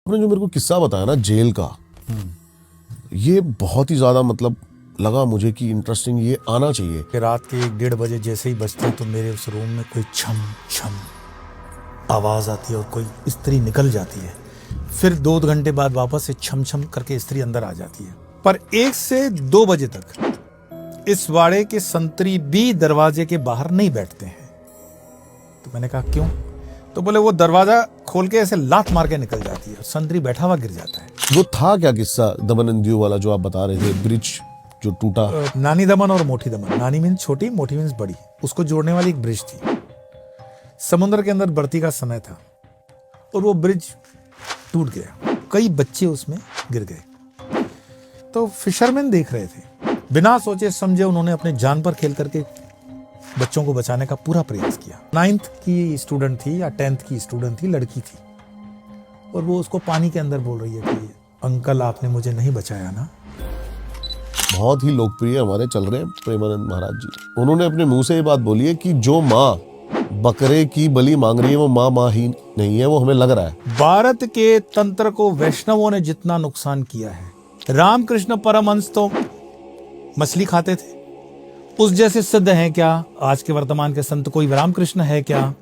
आपने जो मेरे को किस्सा बताया ना जेल का, ये बहुत ही ज्यादा मतलब लगा मुझे कि इंटरेस्टिंग, ये आना चाहिए। कि रात के 1-1:30 बजे जैसे ही बजते तो मेरे उस रूम में कोई छम छम आवाज आती है और कोई स्त्री निकल जाती है। फिर 2 घंटे बाद वापस से छम छम करके स्त्री अंदर आ जाती है। पर 1 से 2 बजे तक इस वाड़े के संतरी भी दरवाजे के बाहर नहीं बैठते हैं। तो मैंने कहा क्यों? तो बोले वो दरवाजा खोल के ऐसे लात मार के निकल जाती है और संतरी बैठा हुआ गिर जाता है। वो था क्या किस्सा दमन एंड दीव वाला जो आप बता रहे थे, ब्रिज जो टूटा? नानी दमन और मोटी दमन। नानी मीन्स छोटी, मोटी मीन्स बड़ी। उसको जोड़ने वाली एक ब्रिज थी। समुद्र के अंदर बढ़ती का समय था और वो ब्रिज टूट गया। कई बच्चे उसमें गिर गए। तो फिशरमैन देख रहे थे। बिना सोचे समझे उन्होंने अपने जान पर खेल करके बच्चों को बचाने का पूरा प्रयास किया। 9th की स्टूडेंट थी या 10th की स्टूडेंट थी, लड़की थी, और वो उसको पानी के अंदर बोल रही है कि अंकल आपने मुझे नहीं बचाया ना। बहुत ही लोकप्रिय हमारे चल रहे हैं प्रेमानंद महाराज जी। उन्होंने अपने मुंह से ये बात बोली है कि जो माँ बकरे की बलि मांग रही है वो माँ ही नहीं है, वो हमें लग रहा है। भारत के तंत्र को वैष्णवों ने जितना नुकसान किया है, रामकृष्ण परमहंस तो मछली खाते थे, उस जैसे सिद्ध है क्या आज के वर्तमान के संत? कोई रामकृष्ण है क्या?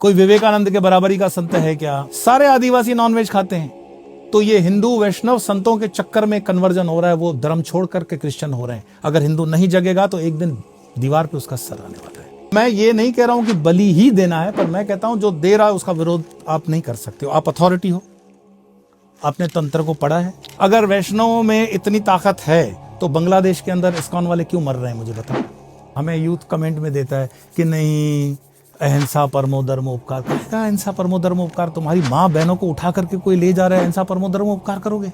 कोई विवेकानंद के बराबरी का संत है क्या? सारे आदिवासी नॉनवेज खाते हैं। तो ये हिंदू वैष्णव संतों के चक्कर में कन्वर्जन हो रहा है, वो धर्म छोड़ करके क्रिश्चियन हो रहे हैं। अगर हिंदू नहीं जगेगा तो एक दिन दीवार पे उसका सर आने वाला है। मैं ये नहीं कह रहा हूं कि बलि ही देना है, पर मैं कहता हूं जो दे रहा है उसका विरोध आप नहीं कर सकते हो। आप अथॉरिटी हो, आपने तंत्र को पढ़ा है। अगर वैष्णवों में इतनी ताकत है तो बांग्लादेश के अंदर इस्कॉन वाले क्यों मर रहे हैं? मुझे बताओ। हमें यूथ कमेंट में देता है कि नहीं अहिंसा परमो धर्म उपकार। कहेगा अहिंसा परमो धर्म उपकार? तुम्हारी माँ बहनों को उठा करके कोई ले जा रहा है, अहिंसा परमो धर्म उपकार करोगे?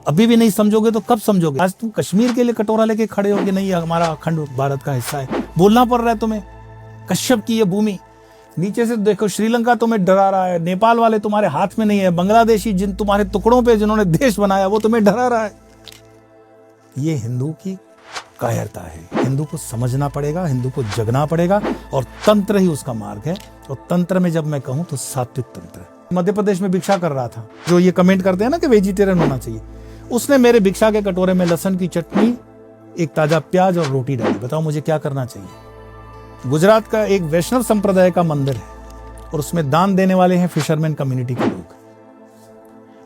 अभी भी नहीं समझोगे तो कब समझोगे? आज तुम कश्मीर के लिए कटोरा लेके खड़े हो कि नहीं हमारा अखंड भारत का हिस्सा है। बोलना पड़ रहा है तुम्हें। कश्यप की ये भूमि, नीचे से देखो श्रीलंका तुम्हें डरा रहा है, नेपाल वाले तुम्हारे हाथ में नहीं है, बांग्लादेशी जिन तुम्हारे टुकड़ों पे जिन्होंने देश बनाया वो तुम्हें डरा रहा है। ये हिंदू की कायरता है। हिंदू को समझना पड़ेगा, हिंदू को जगना पड़ेगा, और तंत्र ही उसका मार्ग है। और तंत्र में जब मैं कहूं तो सात्विक तंत्र। मध्य प्रदेश में भिक्षा कर रहा था, जो ये कमेंट करते हैं ना कि वेजिटेरियन होना चाहिए, उसने मेरे भिक्षा के कटोरे में लहसुन की चटनी, एक ताजा प्याज और रोटी डाली। बताओ मुझे क्या करना चाहिए? गुजरात का एक वैष्णव संप्रदाय का मंदिर है और उसमें दान देने वाले हैं फिशरमैन कम्युनिटी के लोग।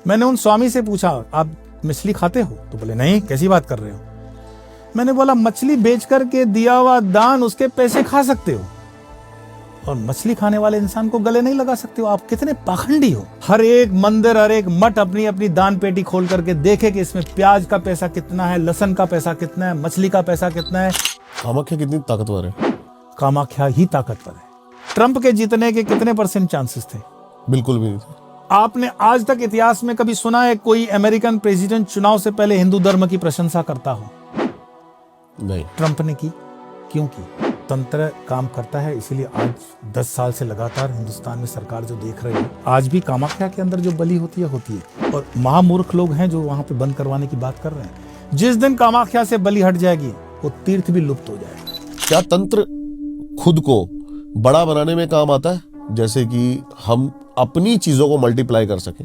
मैंने उन स्वामी से पूछा आप मछली खाते हो? तो बोले नहीं, कैसी बात कर रहे हो? मैंने बोला मछली बेच करके दिया हुआ दान, उसके पैसे खा सकते हो और मछली खाने वाले इंसान को गले नहीं लगा सकते हो? आप कितने पाखंडी हो। हर एक मंदिर, हर एक मठ अपनी अपनी दान पेटी खोल करके देखे कि इसमें प्याज का पैसा कितना है, लहसुन का पैसा कितना है, मछली का पैसा कितना है। कामाख्या कितनी ताकतवर है? कामाख्या ही ताकतवर है। ट्रंप के जीतने के कितने % चांसेस थे? बिल्कुल भी नहीं। आपने आज तक इतिहास में कभी सुना है कोई अमेरिकन प्रेसिडेंट चुनाव से पहले हिंदू धर्म की प्रशंसा करता हो? नहीं। ट्रंप ने की। क्यों की? तंत्र काम करता है, इसीलिए आज 10 साल से लगातार हिंदुस्तान में सरकार जो देख रही है, आज भी कामाख्या के अंदर जो बलि होती है। और महामूर्ख लोग हैं जो वहां पे बंद करवाने की बात कर रहे हैं। जिस दिन कामाख्या से बलि हट जाएगी वो तीर्थ भी लुप्त हो जाएगा। क्या तंत्र खुद को बड़ा बनाने में काम आता है? जैसे कि हम अपनी चीजों को मल्टीप्लाई कर सके,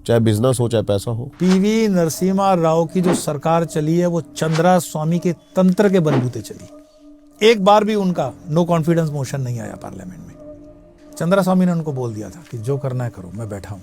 चाहे बिजनेस हो चाहे पैसा हो। पीवी नरसिम्हा राव की जो सरकार चली है वो चंद्रा स्वामी के तंत्र के बलबूते चली। एक बार भी उनका नो कॉन्फिडेंस मोशन नहीं आया पार्लियामेंट में। चंद्रा स्वामी ने उनको बोल दिया था कि जो करना है करो, मैं बैठा हूं।